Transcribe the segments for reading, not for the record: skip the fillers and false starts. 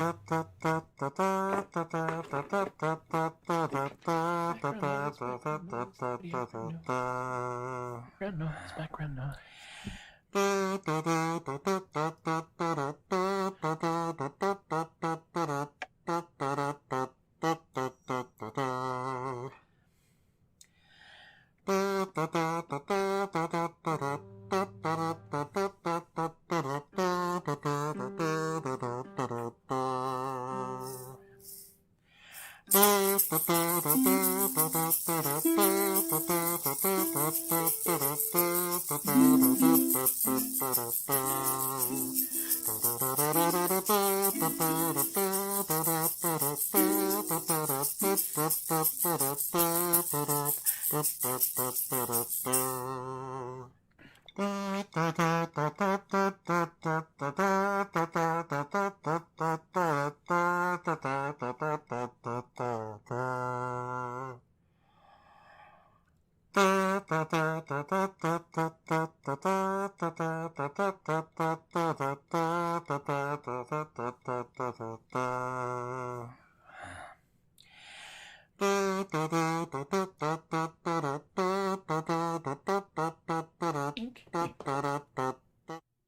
Background noise.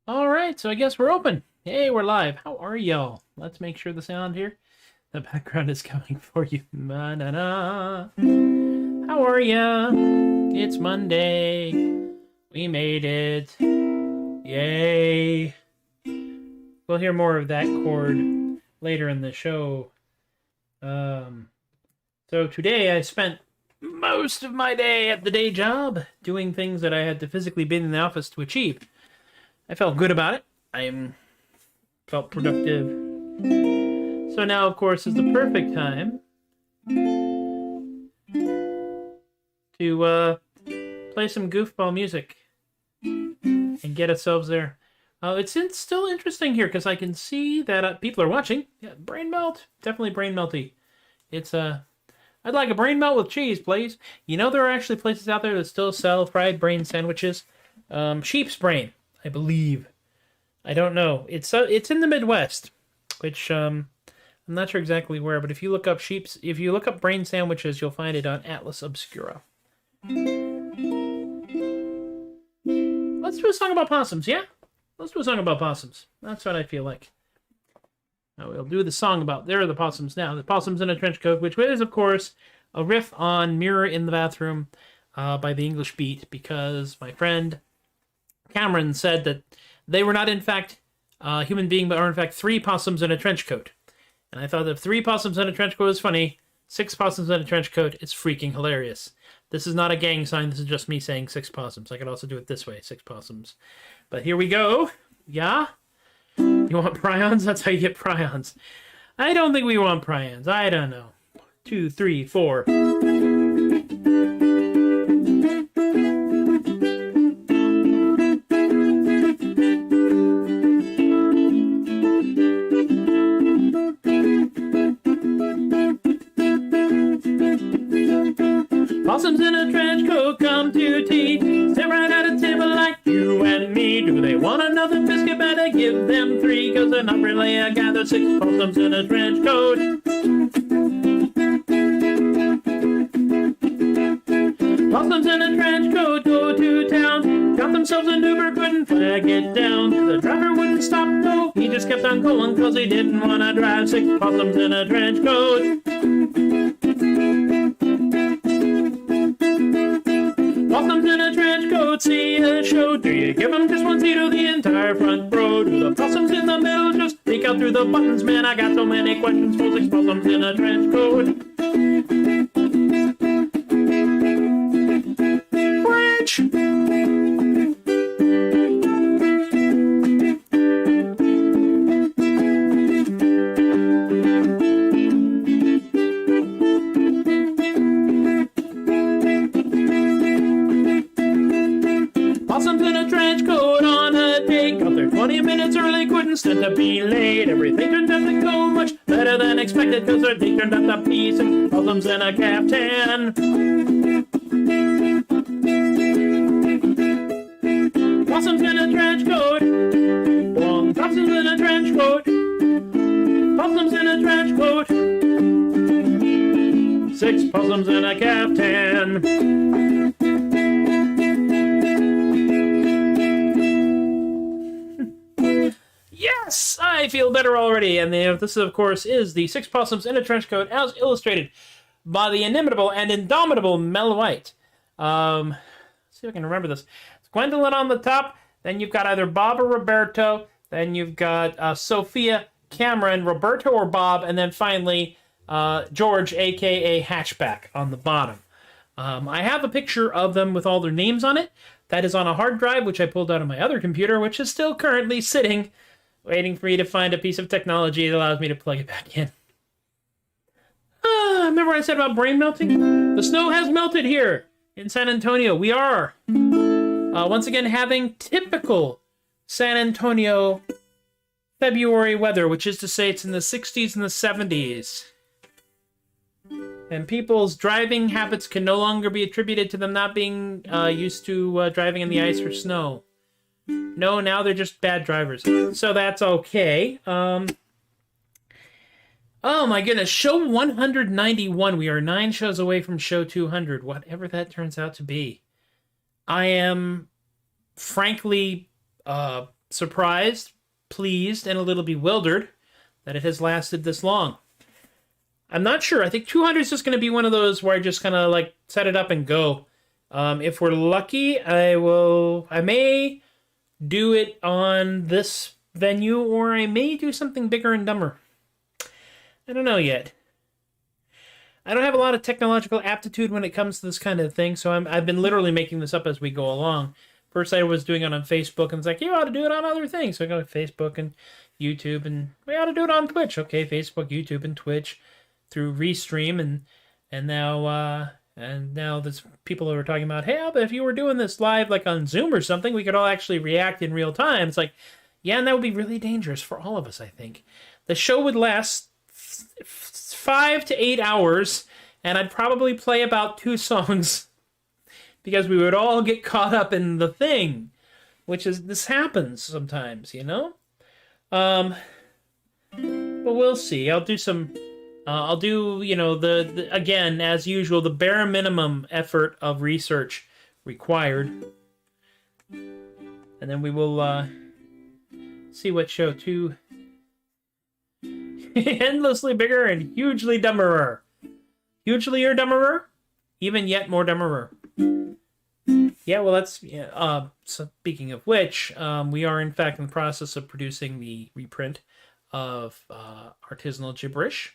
Alright, so I guess we're open. Hey, we're live. How are y'all? Let's make sure the sound here, the background is coming for you. Ma-na-na. How are ya? It's Monday. We made it. Yay. We'll hear more of that chord later in the show. So today I spent most of my day at the day job doing things that I had to physically be in the office to achieve. I felt good about it. Felt productive. So now, of course, is the perfect time to play some goofball music and get ourselves there. It's still interesting here because I can see that people are watching. Yeah, brain melt, definitely brain melty. It's I'd like a brain melt with cheese, please. You know there are actually places out there that still sell fried brain sandwiches. Sheep's brain, I believe. I don't know. It's in the Midwest, which I'm not sure exactly where. But if you look up brain sandwiches, you'll find it on Atlas Obscura. Let's do a song about possums, yeah? Let's do a song about possums. That's what I feel like. Now we'll do the song about, there are the possums now. The Possums in a Trench Coat, which is, of course, a riff on Mirror in the Bathroom by the English Beat, because my friend Cameron said that they were not, in fact, human beings, but are, in fact, 3 possums in a trench coat. And I thought if 3 possums in a trench coat is funny, 6 possums in a trench coat is freaking hilarious. This is not a gang sign. This is just me saying 6 possums. I could also do it this way, 6 possums. But here we go. Yeah? You want prions? That's how you get prions. I don't think we want prions. I don't know. 2, 3, 4. Possums in a trench coat come to tea. Sit right at a table like you and me. Do they want another biscuit? Better give them 3, 'cause they're not really a gather 6 possums in a trench coat. Possums in a trench coat go to town. Got themselves an Uber, couldn't flag it down. The driver wouldn't stop, no, he just kept on going, 'cause he didn't want to drive 6 possums in a trench coat. Possums in a trench coat see a show. Do you give them just one seat or the entire front row? Do the possums in the middle just peek out through the buttons? Man, I got so many questions for 6 possums in a trench coat. Bridge! Possums in a trench coat on a date. Got there 20 minutes early, couldn't stand to be late. Everything turned out to go much better than expected, 'cause their date turned out to be 6 possums in a caftan. Possums in a trench coat. Possums in a trench coat. Possums possums in a trench coat. 6 possums in a caftan. Yes, I feel better already. And this, of course, is the 6 possums in a trench coat, as illustrated by the inimitable and indomitable Mel White. Let's see if I can remember this. It's Gwendolyn on the top. Then you've got either Bob or Roberto. Then you've got Sophia, Cameron, Roberto or Bob, and then finally George, a.k.a. Hatchback, on the bottom. I have a picture of them with all their names on it. That is on a hard drive, which I pulled out of my other computer, which is still currently sitting, waiting for me to find a piece of technology that allows me to plug it back in. Remember what I said about brain melting? The snow has melted here in San Antonio. We are once again having typical San Antonio February weather, which is to say it's in the 60s and the 70s. And people's driving habits can no longer be attributed to them not being used to driving in the ice or snow. No, now they're just bad drivers. So that's okay. Oh my goodness, show 191. We are 9 shows away from show 200, whatever that turns out to be. I am frankly surprised, pleased, and a little bewildered that it has lasted this long. I'm not sure. I think 200 is just going to be one of those where I just kind of like set it up and go. If we're lucky, I may do it on this venue, or I may do something bigger and dumber. I don't know yet. I don't have a lot of technological aptitude when it comes to this kind of thing, so I've been literally making this up as we go along. First, I was doing it on Facebook, and it's like, you ought to do it on other things. So I go to Facebook and YouTube, and we ought to do it on Twitch. Okay, Facebook, YouTube, and Twitch through Restream, and now there's people who are talking about, hey, but if you were doing this live, like on Zoom or something, we could all actually react in real time. It's like, yeah, and that would be really dangerous for all of us, I think. The show would last 5 to 8 hours, and I'd probably play about 2 songs because we would all get caught up in the thing, which is, this happens sometimes, you know? But we'll see. I'll do, you know, the again, as usual, the bare minimum effort of research required. And then we will see what show 2... endlessly bigger and hugely dumberer. Hugely or dumberer? Even yet more dumberer. Yeah, well, that's... Yeah, so speaking of which, we are in fact in the process of producing the reprint of Artisanal Gibberish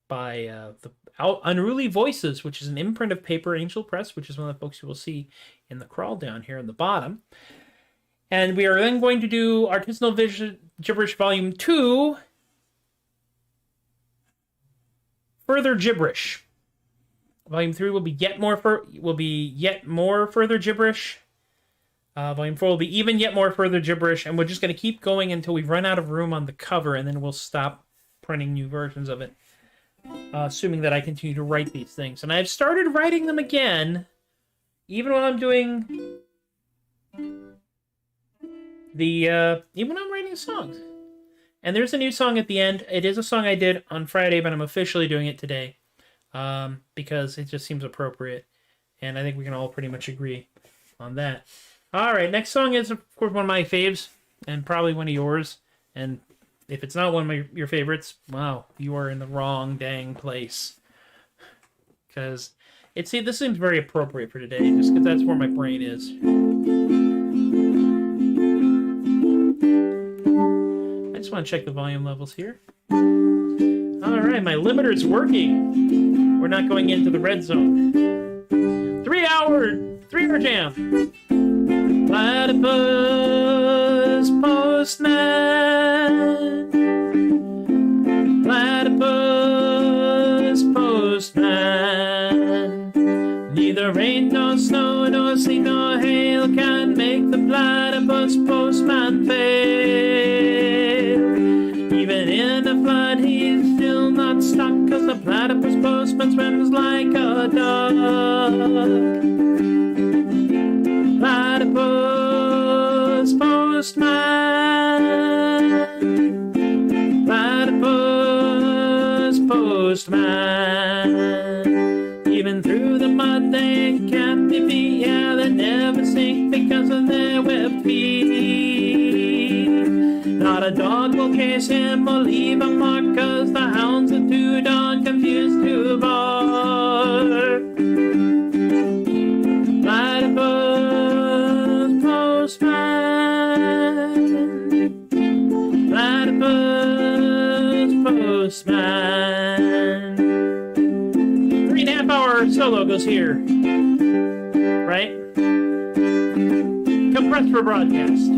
by the Unruly Voices, which is an imprint of Paper Angel Press, which is one of the folks you will see in the crawl down here in the bottom. And we are then going to do Artisanal Gibberish Volume 2, Further Gibberish. Volume 3 will be yet more further gibberish. Volume 4 will be even yet more further gibberish, and we're just going to keep going until we run out of room on the cover, and then we'll stop printing new versions of it. Assuming that I continue to write these things. And I've started writing them again, even when I'm doing even when I'm writing songs. And there's a new song at the end. It is a song I did on Friday, but I'm officially doing it today. Because it just seems appropriate. And I think we can all pretty much agree on that. Alright, next song is, of course, one of my faves. And probably one of yours. And if it's not one of your favorites, wow, you are in the wrong dang place. Because, this seems very appropriate for today. Just because that's where my brain is. I just want to check the volume levels here. Alright, my limiter's working. We're not going into the red zone. 3 hour jam. Platypus Postman. Platypus Postman. Neither rain nor snow nor sleet nor hail can make the platypus postman fail. Even in a flood he's still not stuck, 'cause the platypus postman swims like a duck. Platypus postman. Platypus postman. Even through the mud they can't be beat, yeah, they never sink because of their webbed feet. Not a dog will chase him or leave a mark, 'cause the hounds are too darn confused to bark. Platypus postman, Platypus postman. 3.5 hour solo goes here, right? Compressed for broadcast.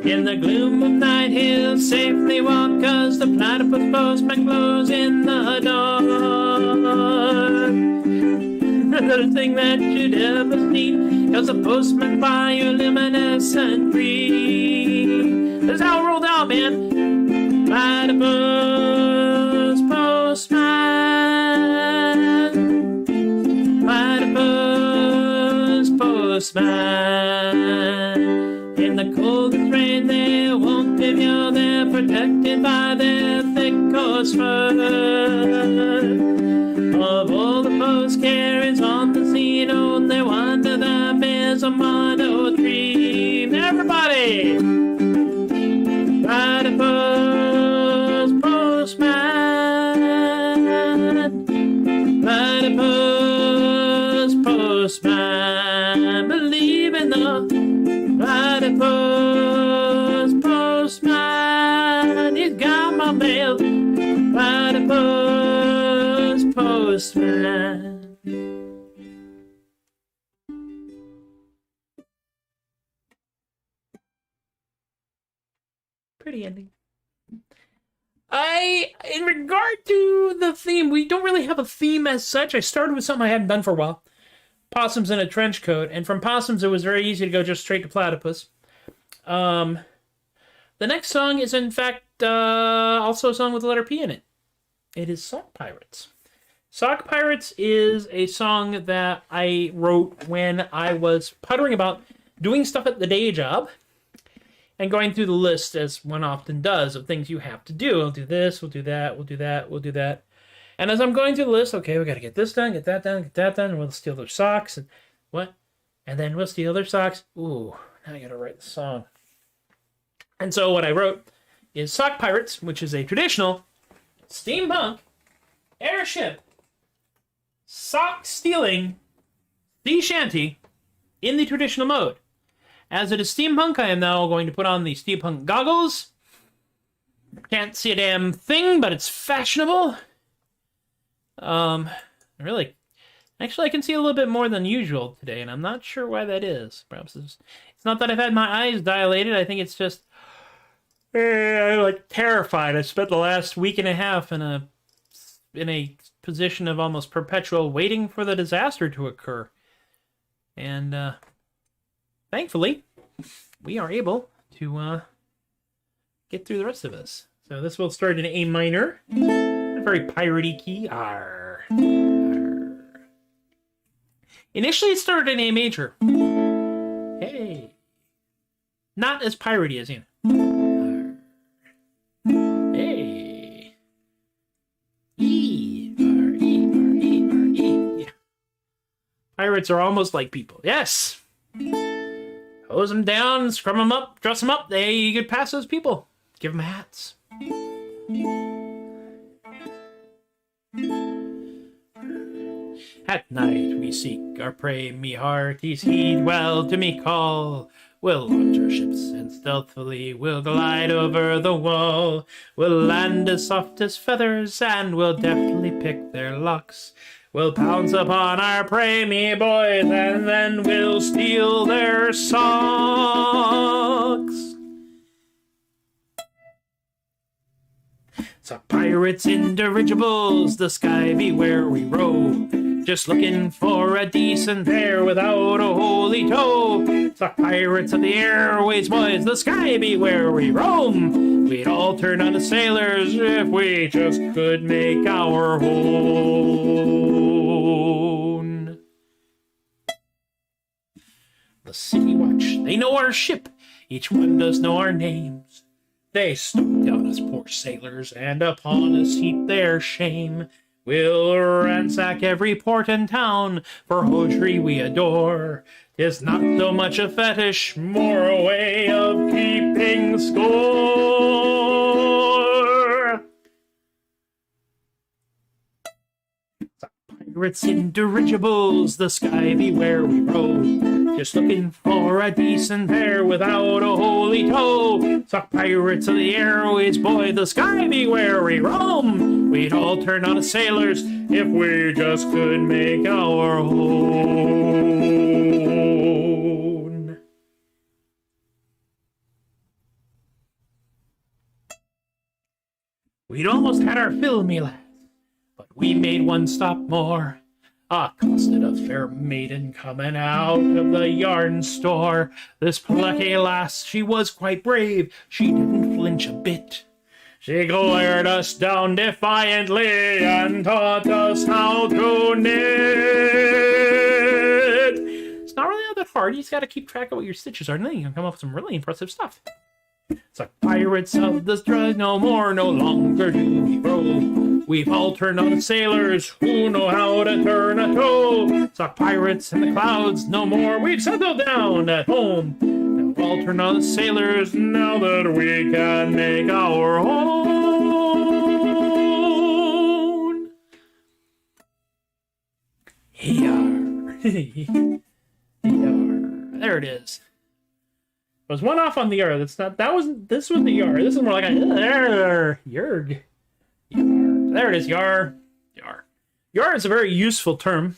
In the gloom of night he'll safely walk, 'cause the platypus postman glows in the dark. Another thing that you'd ever seen, 'cause the postman bioluminescent green. This is how it rolled out, man. Platypus postman, Platypus postman. In the coldest rain they won't give you, they're protected by their thick coarse fur. Of all the post carriers on the scene, only one of them is a monotremes. Everybody! Platypus postman, Platypus postman. Believe in the Platypus postman. He's got my mail. Platypus postman. Pretty ending. In regard to the theme, we don't really have a theme as such. I started with something I hadn't done for a while. Possums in a trench coat, and from Possums it was very easy to go just straight to Platypus. The next song is in fact also a song with the letter P in it. It is Sock Pirates. Sock Pirates is a song that I wrote when I was puttering about doing stuff at the day job and going through the list, as one often does, of things you have to do. We'll do this, we'll do that, we'll do that, we'll do that. And as I'm going through the list, okay, we got to get this done, get that done, get that done, and we'll steal their socks, and what? And then we'll steal their socks. Ooh, now I got to write the song. And so what I wrote is Sock Pirates, which is a traditional steampunk airship sock-stealing sea shanty in the traditional mode. As it is steampunk, I am now going to put on the steampunk goggles. Can't see a damn thing, but it's fashionable. Really, actually, I can see a little bit more than usual today, and I'm not sure why that is. Perhaps it's not that I've had my eyes dilated. I think it's just I'm like terrified. I spent the last week and a half in a position of almost perpetual waiting for the disaster to occur, and thankfully, we are able to get through the rest of this. So this will start in A minor, a very piratey key. Arr. Arr. Initially, it started in A major. Hey, not as piratey as you know. Hey, E, R, E, R, E, R, E. Yeah. Pirates are almost like people. Yes. Hose them down, scrum them up, dress them up. You could pass those people. Give them hats. At night we seek our prey, me hearties heed well to me call. We'll launch our ships and stealthily we'll glide over the wall. We'll land as soft as feathers and we'll deftly pick their locks. We'll pounce upon our prey, me boys, and then we'll steal their socks. So pirates in dirigibles, the sky be where we row. Just looking for a decent pair without a holy toe. So pirates of the airways, boys, the sky be where we roam. We'd all turn out as sailors if we just could make our own. The City Watch, they know our ship. Each one does know our names. They stoop down us poor sailors, and upon us heap their shame. We'll ransack every port and town, for hosiery we adore. 'Tis not so much a fetish, more a way of keeping score. Pirates in dirigibles, the sky be where we row. Just looking for a decent pair without a holy toe. Sock pirates of the airways, boy, the sky be where we roam. We'd all turn out as sailors if we just could make our own. We'd almost had our fill, me lads, but we made one stop more. Accosted a fair maiden coming out of the yarn store. This plucky lass, she was quite brave, she didn't flinch a bit. She glared us down defiantly and taught us how to knit. It's not really all that hard, you just gotta keep track of what your stitches are, and then you can come up with some really impressive stuff. It's like pirates of the drug, no more, no longer do we row. We've all turned on sailors who know how to turn a toe. It's like pirates in the clouds, no more, we've settled down at home. Now we've all turned on sailors now that we can make our own. Yar. Yar. There it is. It was one off on the R. That's not. That wasn't. This was the R. This is more like a yerg. Yar. There it is. Yar. Yar. Yar is a very useful term,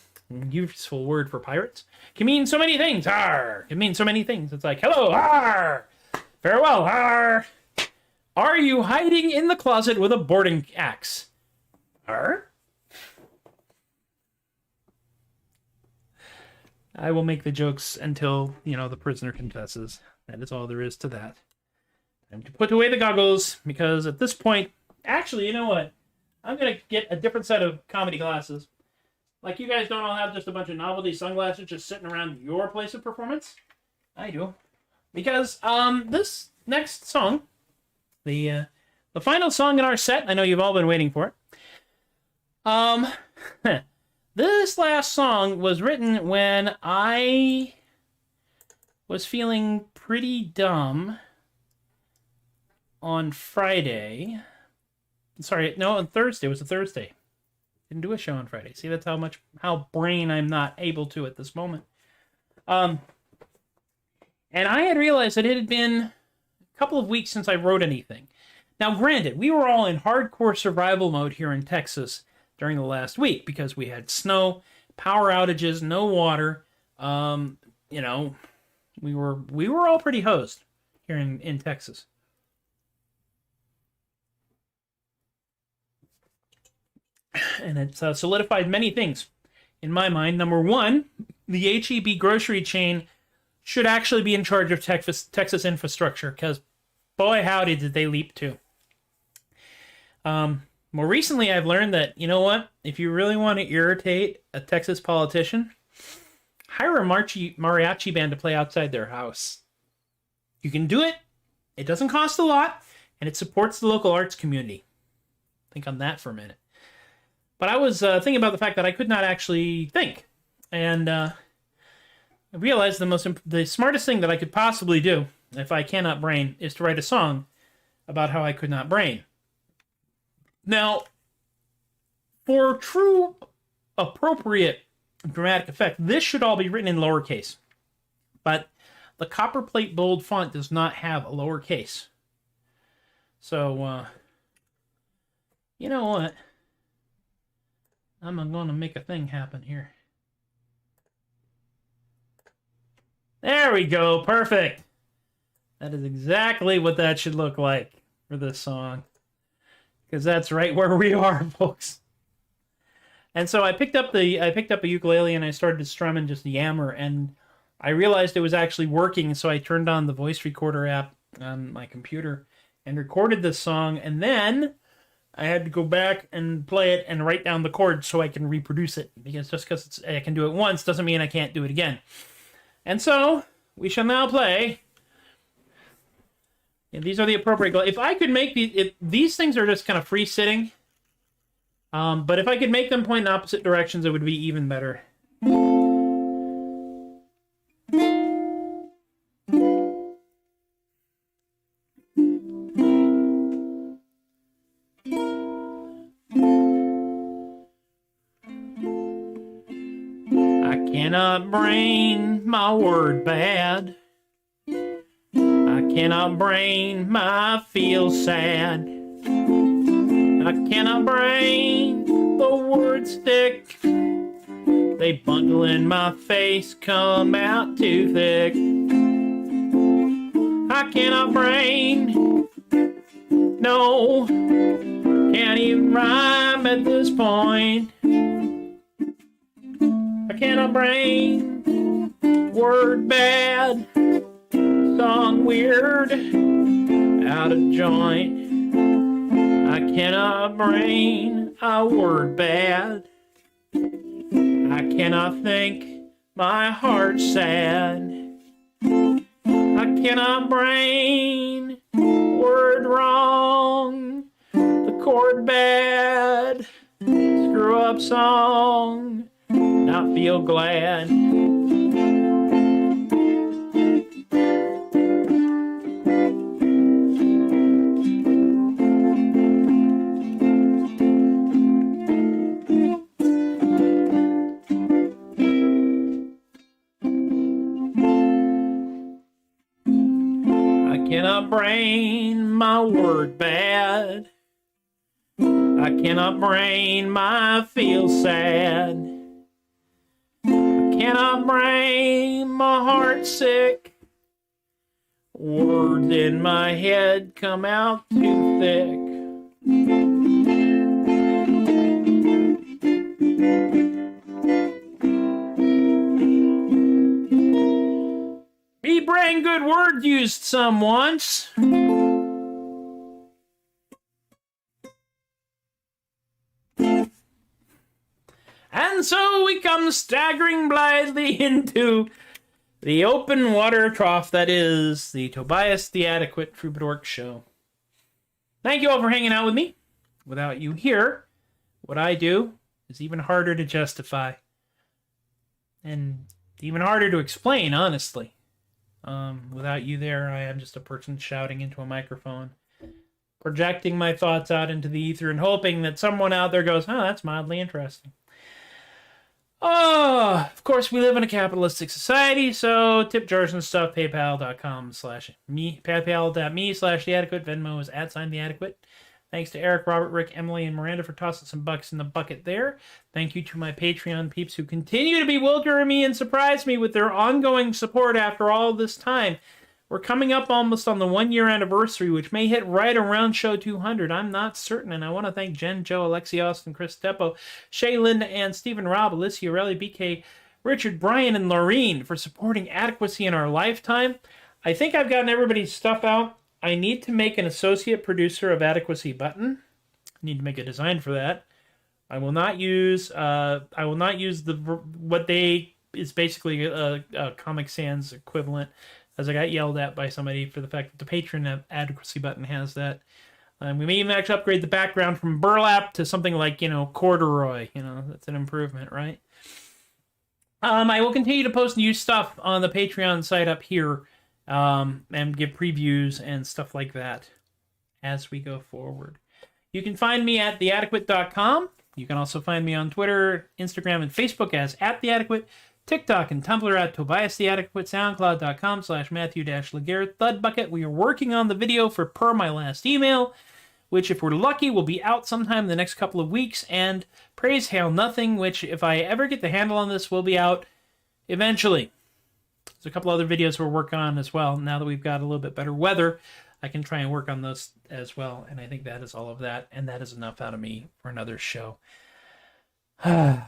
useful word for pirates. It can mean so many things. Har. It can mean so many things. It's like hello. Har. Farewell. Har. Are you hiding in the closet with a boarding axe? Har. I will make the jokes until, the prisoner confesses. That is all there is to that. Time to put away the goggles, because at this point... Actually, you know what? I'm going to get a different set of comedy glasses. Like, you guys don't all have just a bunch of novelty sunglasses just sitting around your place of performance? I do. Because, this next song, the final song in our set, I know you've all been waiting for it. This last song was written when I was feeling pretty dumb on Friday. Sorry, no, on Thursday. It was a Thursday. Didn't do a show on Friday. See, that's how brain I'm not able to at this moment. And I had realized that it had been a couple of weeks since I wrote anything. Now, granted, we were all in hardcore survival mode here in Texas during the last week because we had snow, power outages, no water. We were all pretty hosed here in Texas. And it's solidified many things in my mind. Number one, the H-E-B grocery chain should actually be in charge of Texas infrastructure, because boy howdy did they leap to. More recently, I've learned that, you know what? If you really want to irritate a Texas politician, hire a mariachi band to play outside their house. You can do it. It doesn't cost a lot, and it supports the local arts community. Think on that for a minute. But I was thinking about the fact that I could not actually think. And I realized the smartest thing that I could possibly do, if I cannot brain, is to write a song about how I could not brain. Now, for true, appropriate dramatic effect, this should all be written in lowercase. But the copperplate bold font does not have a lowercase. So, you know what? I'm going to make a thing happen here. There we go. Perfect. That is exactly what that should look like for this song. Because that's right where we are, folks. And so I picked up a ukulele and I started to strum and just yammer, and I realized it was actually working, so I turned on the voice recorder app on my computer and recorded this song, and then I had to go back and play it and write down the chords so I can reproduce it, because just because I can do it once doesn't mean I can't do it again. And so we shall now play And these are the appropriate gloves. If I could make these things are just kind of free sitting. But if I could make them point in opposite directions, it would be even better. I cannot brain my word bad. I cannot brain my feel sad. I cannot brain the word stick. They bundle in my face, come out too thick. I cannot brain, no, can't even rhyme at this point. I cannot brain, word bad, song weird, out of joint. I cannot brain a word bad. I cannot think my heart's sad. I cannot brain word wrong. The chord bad. Screw up song. Not feel glad. I cannot brain my word bad. I cannot brain my feel sad. I cannot brain my heart sick. Words in my head come out too thick. Me brain good word used some once. And so we come staggering blithely into the open water trough that is the Tobias the Adequate Troubadork show. Thank you all for hanging out with me. Without you here, what I do is even harder to justify. And even harder to explain, honestly. Without you there, I am just a person shouting into a microphone, projecting my thoughts out into the ether and hoping that someone out there goes, oh, that's mildly interesting. Oh, of course, we live in a capitalistic society, so tip jars and stuff, paypal.me/me, paypal.me/theadequate, Venmo is @theadequate. Thanks to Eric, Robert, Rick, Emily, and Miranda for tossing some bucks in the bucket there. Thank you to my Patreon peeps who continue to bewilder me and surprise me with their ongoing support after all this time. We're coming up almost on the 1-year anniversary, which may hit right around show 200. I'm not certain, and I want to thank Jen, Joe, Alexi, Austin, Chris Steppo, Shay, Linda, and Stephen, Rob, Alicia, Relly, BK, Richard, Brian, and Laureen for supporting adequacy in our lifetime. I think I've gotten everybody's stuff out. I need to make an associate producer of Adequacy button. I need to make a design for that. I will not use the what they is basically a Comic Sans equivalent, as I got yelled at by somebody for the fact that the Patreon Adequacy button has that. We may even actually upgrade the background from burlap to something like, corduroy. That's an improvement, right? I will continue to post new stuff on the Patreon site up here. And give previews and stuff like that as we go forward. You can find me at theadequate.com. You can also find me on Twitter, Instagram, and Facebook as @theadequate, TikTok and Tumblr at Tobias the Adequate, SoundCloud.com/Matthew-Laguerre, THUD Bucket. We are working on the video for Per My Last Email, which, if we're lucky, will be out sometime in the next couple of weeks, and Praise Hail Nothing, which, if I ever get the handle on this, will be out eventually. There's a couple other videos we're working on as well. Now that we've got a little bit better weather, I can try and work on those as well. And I think that is all of that. And that is enough out of me for another show. Hey,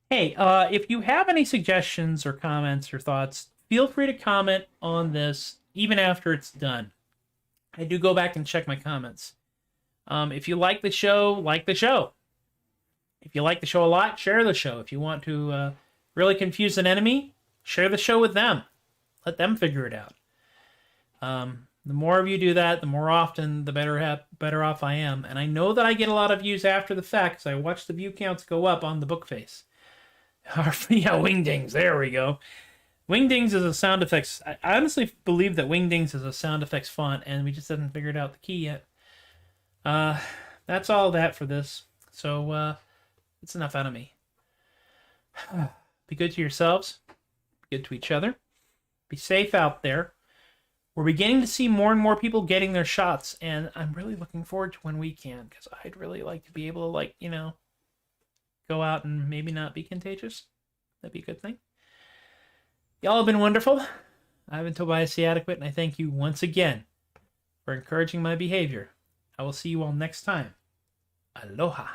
if you have any suggestions or comments or thoughts, feel free to comment on this even after it's done. I do go back and check my comments. If you like the show, like the show. If you like the show a lot, share the show. If you want to really confuse an enemy, share the show with them. Let them figure it out. The more of you do that, the more often, the better off I am. And I know that I get a lot of views after the fact, because I watch the view counts go up on the book face. Yeah, wingdings. There we go. Wingdings is a sound effects. I honestly believe that wingdings is a sound effects font, and we just haven't figured out the key yet. That's all that for this. So it's enough out of me. Be good to yourselves. Be good to each other. Be safe out there. We're beginning to see more and more people getting their shots, and I'm really looking forward to when we can, because I'd really like to be able to, like, you know, go out and maybe not be contagious. That'd be a good thing. Y'all have been wonderful. I've been Tobias the Adequate, and I thank you once again for encouraging my behavior. I will see you all next time. Aloha.